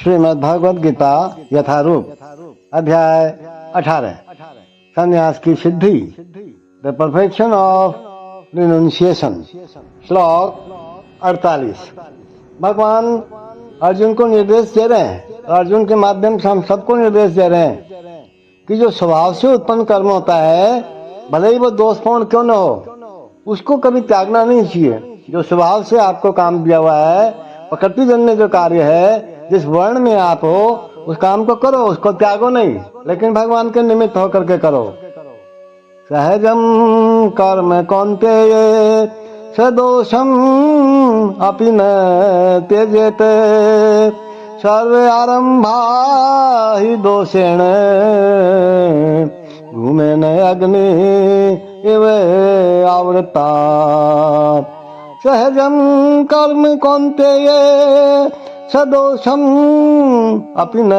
श्रीमद् भगवद गीता यथारूप अध्याय 18 संन्यास की सिद्धि द परफेक्शन ऑफ रिनुंसिएशन। श्लोक 48। भगवान अर्जुन को निर्देश दे रहे हैं, अर्जुन के माध्यम से हम सबको निर्देश दे रहे हैं कि जो स्वभाव से उत्पन्न कर्म होता है, भले ही वो दोषपूर्ण क्यों न हो, उसको कभी त्यागना नहीं चाहिए। जो स्वभाव से आपको काम दिया हुआ है, प्रकृति जन्य जो कार्य है, जिस वर्ण में आप हो, उस काम को करो, उसको त्यागो नहीं, लेकिन भगवान के निमित्त होकर के करो। सहजम कर्म कौन्तेय सदोषम अपि न त्यजेत सर्वे आरंभा हि दोषेण धूमेन अग्नि इव आवृता। सहजम कर्म कौन्तेय सदोषम अपि न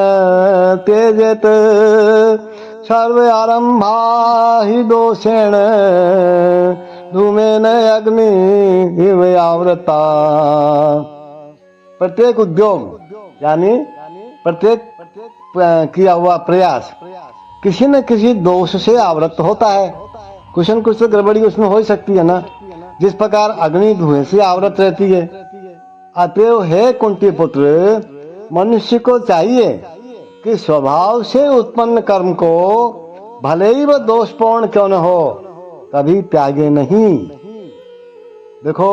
त्यजेत सर्वे आरंभा हि दोषेण धूमेन अग्नि इव आवृता। प्रत्येक उद्योग यानी प्रत्येक किया हुआ प्रयास किसी न किसी दोष से आवृत होता है। कुछ न कुछ तो गड़बड़ी उसमें हो सकती है ना, जिस प्रकार अग्नि धुएं से आवृत रहती है। अतएव हे कुंती पुत्र, मनुष्य को चाहिए कि स्वभाव से उत्पन्न कर्म को भले ही वह दोषपूर्ण क्यों न हो, कभी त्यागे नहीं। देखो,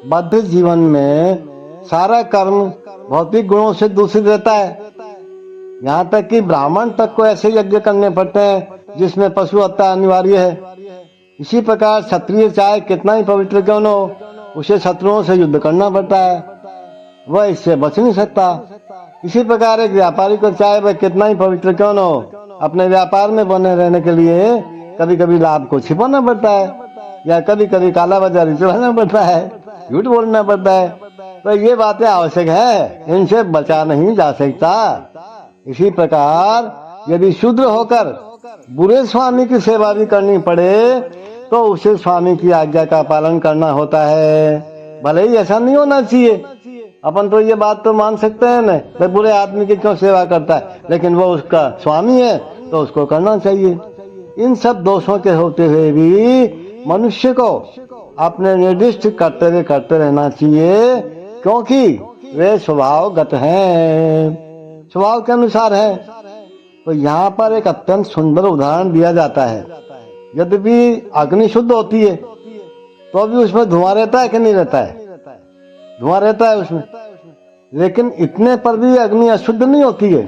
बद्ध जीवन में सारा कर्म भौतिक गुणों से दूषित रहता है। यहाँ तक कि ब्राह्मण तक को ऐसे यज्ञ करने पड़ते हैं जिसमें पशु हत्या अनिवार्य है। इसी प्रकार क्षत्रिय चाहे कितना ही पवित्र क्यों न हो, उसे शत्रुओं से युद्ध करना पड़ता है, वह इससे बच नहीं सकता। इसी प्रकार एक व्यापारी को चाहे वह कितना ही पवित्र क्यों न हो, अपने व्यापार में बने रहने के लिए कभी कभी लाभ को छिपाना पड़ता है, या कभी कभी काला बाजारी चलाना पड़ता है, झूठ बोलना पड़ता है। तो ये बातें आवश्यक है, इनसे बचा नहीं जा सकता। इसी प्रकार यदि शूद्र होकर बुरे स्वामी की सेवा भी करनी पड़े तो उसे स्वामी की आज्ञा का पालन करना होता है। भले ही ऐसा नहीं होना चाहिए, अपन तो ये बात तो मान सकते हैं न, तो बुरे आदमी की क्यों सेवा करता है, लेकिन वो उसका स्वामी है तो उसको करना चाहिए। इन सब दोषों के होते हुए भी मनुष्य को अपने निर्दिष्ट कर्तव्य करते रहना चाहिए, क्योंकि वे स्वभावगत हैं, स्वभाव के अनुसार है। तो यहाँ पर एक अत्यंत सुंदर उदाहरण दिया जाता है। यद्यपि अग्नि शुद्ध होती है तो भी उसमें धुआं रहता है कि नहीं रहता है? धुआं रहता है उसमें, लेकिन इतने पर भी अग्नि अशुद्ध नहीं होती है।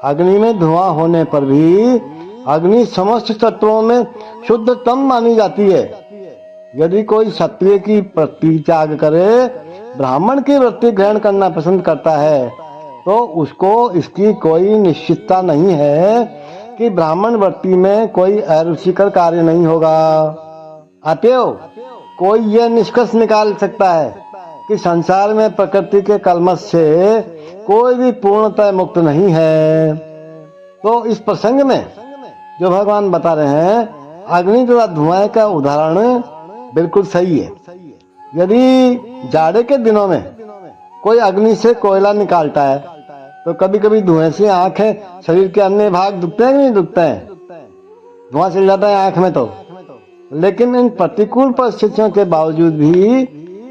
अग्नि में धुआं होने पर भी अग्नि समस्त तत्वों में शुद्धतम मानी जाती है। यदि कोई क्षत्रिय की वृत्ति त्याग करे, ब्राह्मण की वृत्ति ग्रहण करना पसंद करता है, तो उसको इसकी कोई निश्चितता नहीं है कि ब्राह्मण वृत्ति में कोई अरुचिकर कार्य नहीं होगा। अतएव कोई यह निष्कर्ष निकाल सकता है कि संसार में प्रकृति के कलमश से कोई भी पूर्णतः मुक्त नहीं है। तो इस प्रसंग में जो भगवान बता रहे हैं, अग्नि तथा धुआं का उदाहरण बिल्कुल सही है। यदि जाड़े के दिनों में कोई अग्नि से कोयला निकालता है तो कभी कभी धुएं से आंखें, शरीर के अन्य भाग दुखते हैं कि नहीं दुखते हैं? धुआं चल जाता है आंख में तो, लेकिन इन प्रतिकूल परिस्थितियों के बावजूद भी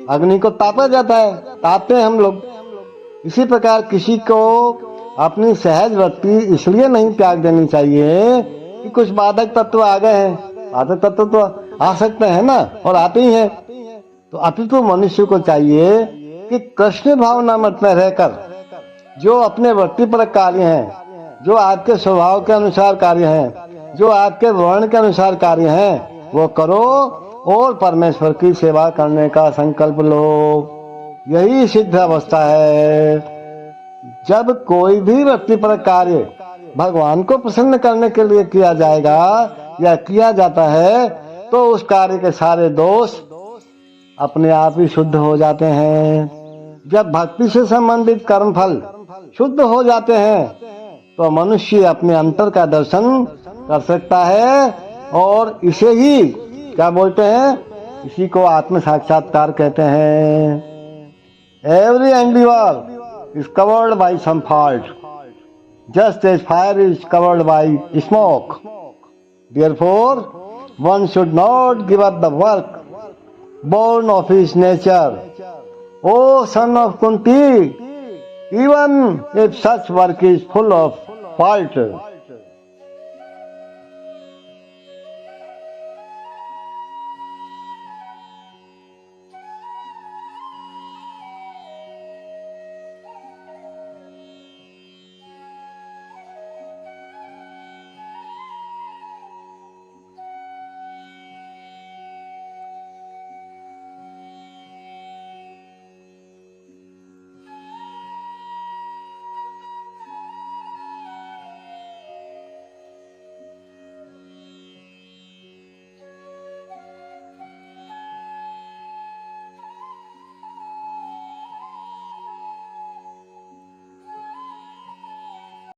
अग्नि को तापा जाता है, तापते हैं हम लोग। इसी प्रकार किसी को अपनी सहज वृत्ति इसलिए नहीं त्याग देनी चाहिए कि कुछ बाधक तत्व आ गए हैं। बाधक तत्व तो आ सकते हैं ना, और आते ही हैं। तो अपितु मनुष्य को चाहिए कि कृष्ण भावना मत में रहकर जो अपने वृत्ति पर कार्य हैं, जो आपके स्वभाव के अनुसार कार्य हैं, जो आपके वर्ण के अनुसार कार्य हैं, वो करो और परमेश्वर की सेवा करने का संकल्प लो। यही सिद्ध अवस्था है। जब कोई भी वृत्ति पर कार्य भगवान को प्रसन्न करने के लिए किया जाएगा या किया जाता है, तो उस कार्य के सारे दोष अपने आप ही शुद्ध हो जाते हैं। जब भक्ति से संबंधित कर्म फल शुद्ध हो जाते हैं तो मनुष्य अपने अंतर का दर्शन कर सकता है, और इसे ही क्या बोलते हैं, इसी को आत्म साक्षात्कार कहते हैं। Every endeavour is covered by some fault, just as fire is covered by smoke. Therefore, one should not give up the work born of his nature. O son of Kunti, even if such work is full of fault,